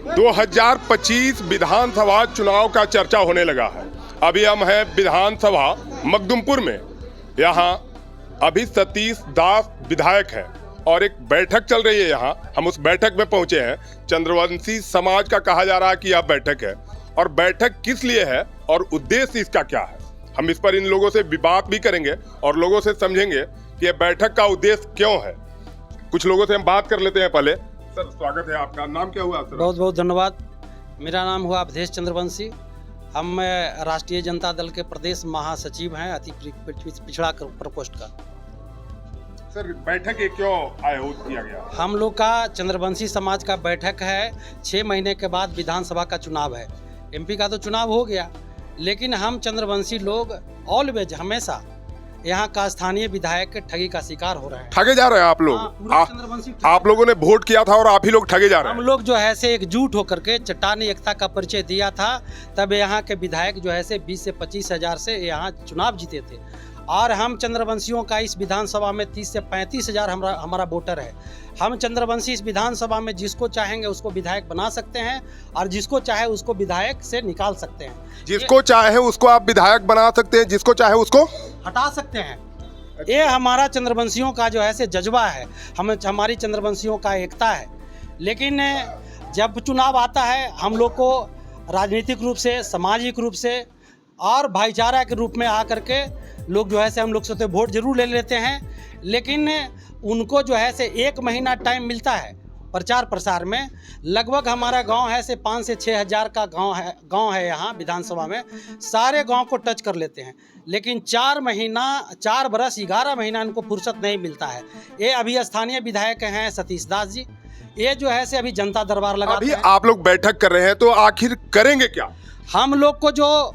2025 विधानसभा चुनाव का चर्चा होने लगा है। अभी हम हैं विधानसभा मखदुमपुर में। यहाँ अभी सतीश दास विधायक है और एक बैठक चल रही है। यहाँ हम उस बैठक में पहुंचे हैं। चंद्रवंशी समाज का कहा जा रहा है कि यह बैठक है, और बैठक किस लिए है और उद्देश्य इसका क्या है, हम इस पर इन लोगों से बात भी करेंगे और लोगों से समझेंगे कि यह बैठक का उद्देश्य क्यों है। कुछ लोगों से हम बात कर लेते हैं। पहले सर, स्वागत है आपका। नाम क्या हुआ सर? बहुत बहुत धन्यवाद। मेरा नाम हुआ अवधेश चंद्रवंशी। हम राष्ट्रीय जनता दल के प्रदेश महासचिव हैं, अति पिछड़ा प्रकोष्ठ का। सर, बैठक ये क्यों आयोजित किया गया? हम लोग का चंद्रवंशी समाज का बैठक है। 6 महीने के बाद विधानसभा का चुनाव है। एमपी का तो चुनाव हो गया, लेकिन हम चंद्रवंशी लोग ऑलवेज हमेशा यहाँ का स्थानीय विधायक ठगी का शिकार हो रहे हैं। ठगे जा रहे हैं आप लोग। आप लोगों ने वोट किया था और आप ही लोग ठगे जा रहे हैं। हम लोग जो है से एकजुट होकर के चट्टानी एकता का परिचय दिया था, तब यहाँ के विधायक जो है से 20 से 25 हजार से यहाँ चुनाव जीते थे। और हम चंद्रवंशियों का इस विधानसभा में 30 से 35 हजार हमारा वोटर है। हम चंद्रवंशी इस विधानसभा में जिसको चाहेंगे उसको विधायक बना सकते हैं और जिसको चाहे उसको विधायक से निकाल सकते हैं। जिसको चाहे उसको आप विधायक बना सकते हैं, जिसको चाहे उसको हटा सकते हैं। ये हमारा चंद्रवंशियों का जो है से जज्बा है, हमारी चंद्रवंशियों का एकता है। लेकिन जब चुनाव आता है, हम लोग को राजनीतिक रूप से, सामाजिक रूप से और भाईचारा के रूप में आकर के लोग जो है से हम लोग से वोट जरूर ले लेते हैं, लेकिन उनको जो है से 1 महीना टाइम मिलता है प्रचार प्रसार में। लगभग हमारा गांव है से 5 से 6 हजार का गांव है यहाँ विधानसभा में। सारे गांव को टच कर लेते हैं, लेकिन 4 बरस 11 महीना इनको फुर्सत नहीं मिलता है। ये अभी स्थानीय विधायक हैं सतीश दास जी, ये जो है से अभी जनता दरबार लगाते हैं। आप लोग बैठक कर रहे हैं तो आखिर करेंगे क्या? हम लोग को जो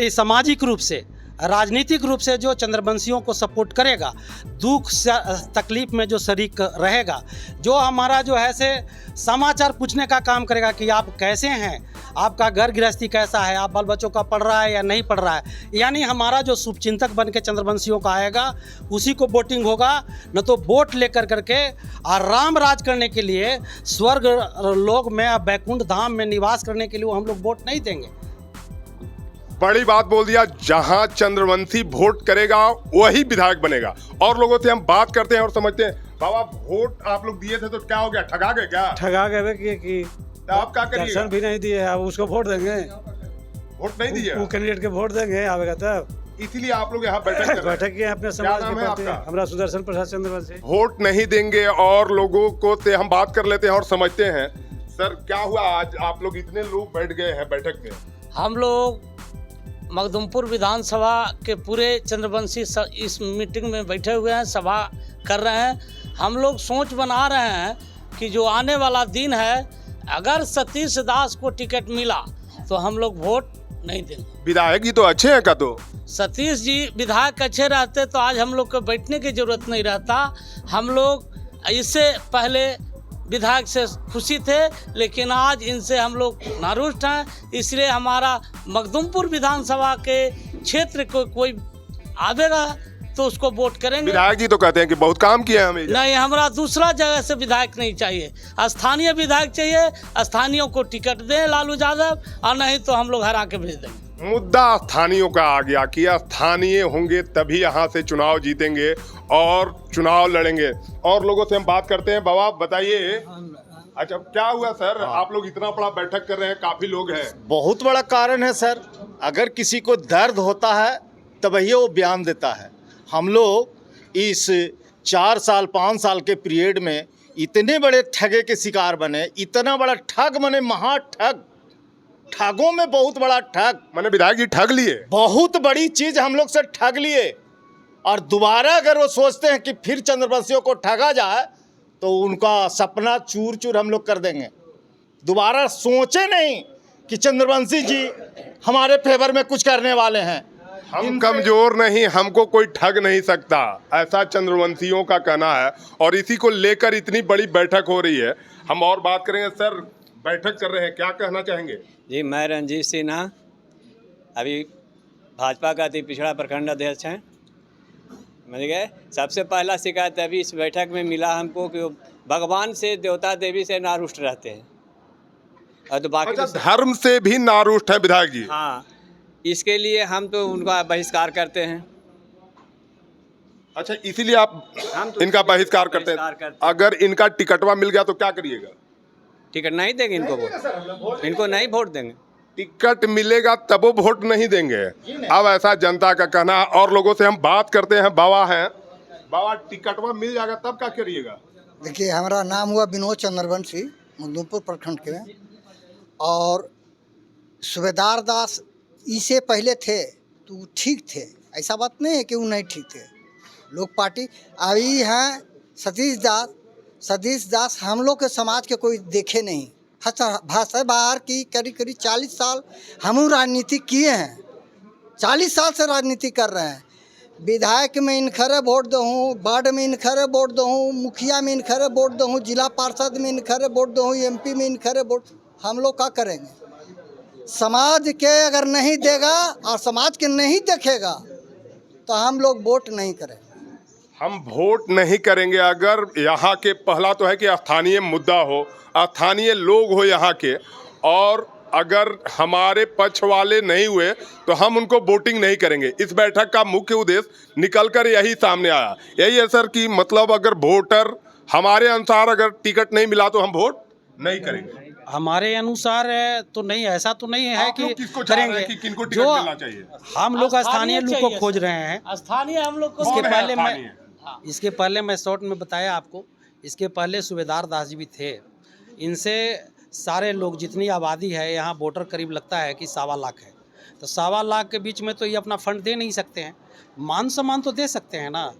सामाजिक रूप से, राजनीतिक रूप से जो चंद्रवंशियों को सपोर्ट करेगा, दुख तकलीफ में जो शरीक रहेगा, जो हमारा जो है से समाचार पूछने का काम करेगा कि आप कैसे हैं, आपका घर गृहस्थी कैसा है, आप बाल बच्चों का पढ़ रहा है या नहीं पढ़ रहा है, यानी हमारा जो शुभचिंतक बन के चंद्रवंशियों का आएगा, उसी को वोटिंग होगा। न तो वोट लेकर करके और राम राज करने के लिए, स्वर्ग लोक में, बैकुंठ धाम में निवास करने के लिए हम लोग वोट नहीं देंगे। बड़ी बात बोल दिया। जहां चंद्रवंशी वोट करेगा वही विधायक बनेगा। और लोगों से हम बात करते हैं और समझते हैं। बाबा, वोट आप लोग दिए थे तो क्या हो गया? ठगा गए क्या? ठगा गए कि तो आप क्या करिए? दर्शन भी नहीं दिए, अब उसको वोट देंगे। वोट नहीं दिए? वो कैंडिडेट के वोट देंगे, आवेगा तब। इसीलिए आप लोग यहाँ बैठक कर रहे हैं। बैठक किए अपने समाज के प्रति। हमारा सुदर्शन प्रसाद चंद्रवंशी। वोट नहीं देंगे और लोगों को से हम बात कर लेते हैं और समझते हैं। सर, क्या हुआ आज आप लोग इतने लोग बैठ गए हैं बैठक में? हम लोग मखदुमपुर विधानसभा के पूरे चंद्रवंशी इस मीटिंग में बैठे हुए हैं, सभा कर रहे हैं। हम लोग सोच बना रहे हैं कि जो आने वाला दिन है, अगर सतीश दास को टिकट मिला तो हम लोग वोट नहीं देंगे। विधायक जी तो अच्छे हैं का? तो सतीश जी विधायक अच्छे रहते तो आज हम लोग को बैठने की जरूरत नहीं रहता। हम लोग इससे पहले विधायक से खुशी थे, लेकिन आज इनसे हम लोग नारुष्ट हैं। इसलिए हमारा मखदुमपुर विधानसभा के क्षेत्र को कोई आवेगा तो उसको वोट करेंगे। विधायक जी तो कहते हैं कि बहुत काम किया है हमें। नहीं, हमारा दूसरा जगह से विधायक नहीं चाहिए, स्थानीय विधायक चाहिए। स्थानीयों को टिकट दें लालू यादव, और नहीं तो हम लोग हरा के भेज देंगे। मुद्दा स्थानीयों का आ गया कि स्थानीय होंगे तभी यहाँ से चुनाव जीतेंगे और चुनाव लड़ेंगे। और लोगों से हम बात करते हैं। बाबा बताइए, अच्छा क्या हुआ सर? आप लोग इतना बड़ा बैठक कर रहे हैं, काफी लोग हैं। बहुत बड़ा कारण है सर। अगर किसी को दर्द होता है तभी वो बयान देता है। हम लोग इस 4 साल 5 साल के पीरियड में इतने बड़े ठगे के शिकार बने, इतना बड़ा ठग बने, महाठग, ठगों में बहुत बड़ा ठग। मैंने विधायक जी ठग लिए, बहुत बड़ी चीज हम लोग से ठग लिए। और दोबारा अगर वो सोचते हैं कि फिर चंद्रवंशियों को ठगा जाए तो उनका सपना चूर चूर हम लोग कर देंगे। दोबारा सोचे नहीं कि चंद्रवंशी जी हमारे फेवर में कुछ करने वाले हैं। हम कमजोर नहीं, हमको कोई ठग नहीं सकता, ऐसा चंद्रवंशियों का कहना है। और इसी को लेकर इतनी बड़ी बैठक हो रही है। हम और बात करेंगे। सर, बैठक कर रहे हैं, क्या कहना चाहेंगे? जी, मैं रंजीत सिन्हा, अभी भाजपा का अति पिछड़ा प्रखंड अध्यक्ष हैं। समझ गए। सबसे पहला शिकायत अभी इस बैठक में मिला हमको कि भगवान से, देवता देवी से नारुष्ट रहते हैं। और तो बाकी अच्छा, धर्म से भी नारुष्ट है विधायक जी। हाँ, इसके लिए हम तो उनका बहिष्कार करते हैं। अच्छा, इसीलिए आप हम तो इनका बहिष्कार करते बहिष्कार हैं। करते हैं। अगर इनका टिकटवा मिल गया तो क्या करिएगा? टिकट नहीं देंगे इनको, वोट इनको नहीं वोट देंगे। टिकट मिलेगा तब वो वोट नहीं देंगे। अब ऐसा जनता का कहना है। और लोगों से हम बात करते हैं। बाबा हैं, बाबा टिकटवा मिल जाएगा तब क्या करिएगा? देखिए, हमारा नाम हुआ विनोद चंद्रवंशी, मखदूमपुर प्रखंड के, और सूबेदार दास इससे पहले थे तो ठीक थे, ऐसा बात नहीं है कि वो नहीं ठीक थे। लोग पार्टी अभी हैं सतीश दास हम लोग के समाज के कोई देखे नहीं। भाषा बाहर की करीब 40 साल हम राजनीति किए हैं, 40 साल से राजनीति कर रहे हैं। विधायक में इनखरे वोट दूँ, वार्ड में इनखरे वोट दूँ, मुखिया में इनखरे वोट दूँ, जिला पार्षद में इनखरे वोट दूँ, MP में इनखरे वोट। हम लोग क्या करेंगे? समाज के अगर नहीं देगा और समाज के नहीं देखेगा तो हम लोग वोट नहीं करेंगे। हम वोट नहीं करेंगे अगर यहाँ के, पहला तो है कि स्थानीय मुद्दा हो, स्थानीय लोग हो यहाँ के, और अगर हमारे पक्ष वाले नहीं हुए तो हम उनको वोटिंग नहीं करेंगे। इस बैठक का मुख्य उद्देश्य निकलकर यही सामने आया। यही है सर कि मतलब अगर वोटर हमारे अनुसार अगर टिकट नहीं मिला तो हम वोट नहीं करेंगे। हमारे अनुसार तो नहीं, ऐसा तो नहीं है आप लोग कि किसको चाह रहे हैं करेंगे। कि किनको टिकट जो मिलना चाहिए? हम लोग स्थानीय लोग को चाहिए खोज सर। रहे हैं। स्थानीय हम लोग को कौन है स्थानीय? इसके पहले मैं शॉर्ट में बताया आपको, इसके पहले सूबेदार दास जी भी थे। इनसे सारे लोग, जितनी आबादी है यहाँ, वोटर करीब लगता है कि 1.25 लाख है। तो 1.25 लाख के बीच में तो ये अपना फंड दे नहीं सकते हैं। मान सम्मान तो दे सकते हैं ना,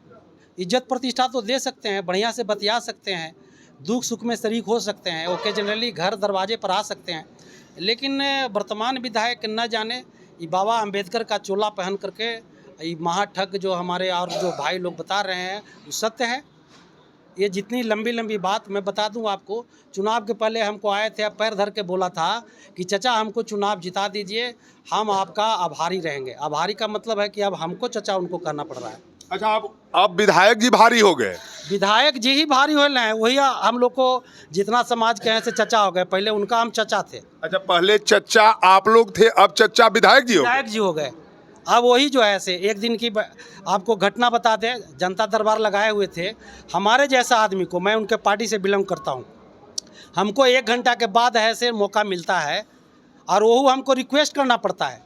इज्जत प्रतिष्ठा तो दे सकते हैं, बढ़िया से बतिया सकते हैं, दुख सुख में शरीक हो सकते हैं, ओकेजनली घर दरवाजे पर आ सकते हैं। लेकिन वर्तमान विधायक न जाने ये बाबा अंबेडकर का चोला पहन करके ये महाठग जो हमारे और जो भाई लोग बता रहे हैं वो सत्य है। ये जितनी लंबी लंबी बात मैं बता दूं आपको, चुनाव के पहले हमको आए थे, पैर धर के बोला था कि चचा हमको चुनाव जिता दीजिए, हम आपका आभारी रहेंगे। आभारी का मतलब है कि अब हमको चचा उनको कहना पड़ रहा है। अच्छा, आप विधायक जी भारी हो गए? विधायक जी ही भारी हो रहे हैं, वही हम लोग को जितना समाज के हैं से चचा हो गए। पहले उनका हम चचा थे। अच्छा, पहले चच्चा आप लोग थे, अब चच्चा विधायक जी हो गए। विधायक जी हो गए। अब वही जो है से एक दिन की आपको घटना बता दें, जनता दरबार लगाए हुए थे। हमारे जैसा आदमी को, मैं उनके पार्टी से बिलोंग करता हूँ, हमको 1 घंटा के बाद ऐसे मौका मिलता है और वो हमको रिक्वेस्ट करना पड़ता है।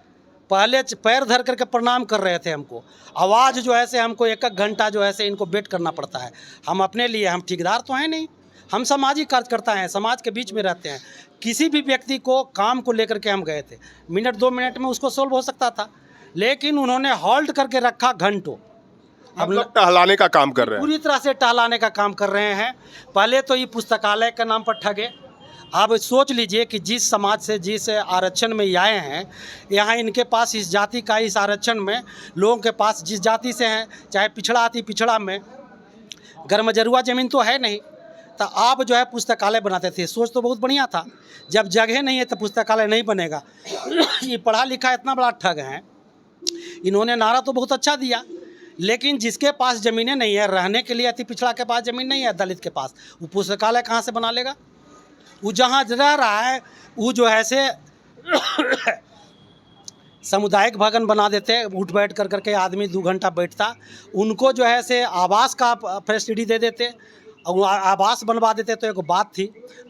पहले पैर धर करके प्रणाम कर रहे थे हमको, आवाज़ जो है से हमको 1 घंटा जो है से इनको वेट करना पड़ता है। हम अपने लिए, हम ठेकेदार तो हैं नहीं, हम सामाजिक कार्यकर्ता हैं, समाज के बीच में रहते हैं। किसी भी व्यक्ति को काम को लेकर के हम गए थे, मिनट 2 मिनट में उसको सोल्व हो सकता था, लेकिन उन्होंने हॉल्ट करके रखा घंटों। अब मतलब टहलाने का काम कर रहे हैं। पूरी तरह से टहलाने का काम कर रहे हैं। पहले तो ये पुस्तकालय के नाम पर ठगे। आप सोच लीजिए कि जिस समाज से, जिस आरक्षण में ये आए हैं, यहाँ इनके पास इस जाति का, इस आरक्षण में लोगों के पास जिस जाति से हैं, चाहे पिछड़ा अति पिछड़ा में गर्मजरुआ ज़मीन तो है नहीं, तो आप जो है पुस्तकालय बनाते थे। सोच तो बहुत बढ़िया था, जब जगह नहीं है तो पुस्तकालय नहीं बनेगा। ये पढ़ा लिखा इतना बड़ा ठग है। इन्होंने नारा तो बहुत अच्छा दिया, लेकिन जिसके पास ज़मीनें नहीं है, रहने के लिए अति पिछड़ा के पास ज़मीन नहीं है, दलित के पास, वो पुस्तकालय कहाँ से बना लेगा? वो जहाँ रह रहा है वो जो है से सामुदायिक भवन बना देते, उठ बैठ कर करके आदमी 2 घंटा बैठता। उनको जो है से आवास का फैसिलिटी दे देते और आवास बनवा देते तो एक बात थी।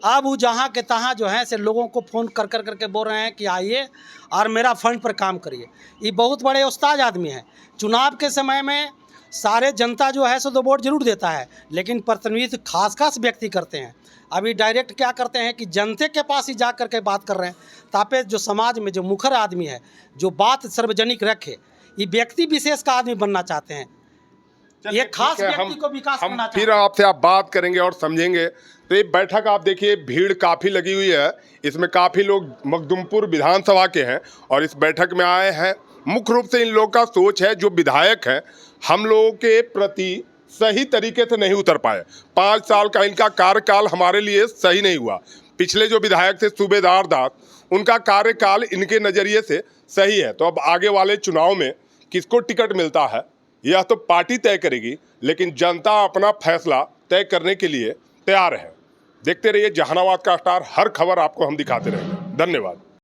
अब वो जहाँ के तहाँ जो है से लोगों को फ़ोन कर कर करके बोल रहे हैं कि आइए और मेरा फंड पर काम करिए। ये बहुत बड़े उस्ताद आदमी हैं। चुनाव के समय में सारे जनता जो है सो तो वोट जरूर देता है, लेकिन प्रतिनिधित्व खास व्यक्ति करते हैं। अभी डायरेक्ट क्या करते हैं कि जनता के पास ही जा कर के बात कर रहे हैं, ताकि जो समाज में जो मुखर आदमी है, जो बात सार्वजनिक रखे, ये व्यक्ति विशेष का आदमी बनना चाहते हैं। ये खास व्यक्ति को विकास करना फिर आपसे आप बात करेंगे और समझेंगे। तो ये बैठक आप देखिए, भीड़ काफ़ी लगी हुई है। इसमें काफ़ी लोग मखदूमपुर विधानसभा के हैं और इस बैठक में आए हैं। मुख्य रूप से इन लोगों का सोच है, जो विधायक हैं हम लोगों के प्रति सही तरीके से नहीं उतर पाए। 5 साल का इनका कार्यकाल हमारे लिए सही नहीं हुआ। पिछले जो विधायक थे सूबेदार दास, उनका कार्यकाल इनके नज़रिए से सही है। तो अब आगे वाले चुनाव में किसको टिकट मिलता है यह तो पार्टी तय करेगी, लेकिन जनता अपना फैसला तय करने के लिए तैयार है। देखते रहिए जहानाबाद का स्टार, हर खबर आपको हम दिखाते रहेंगे। धन्यवाद।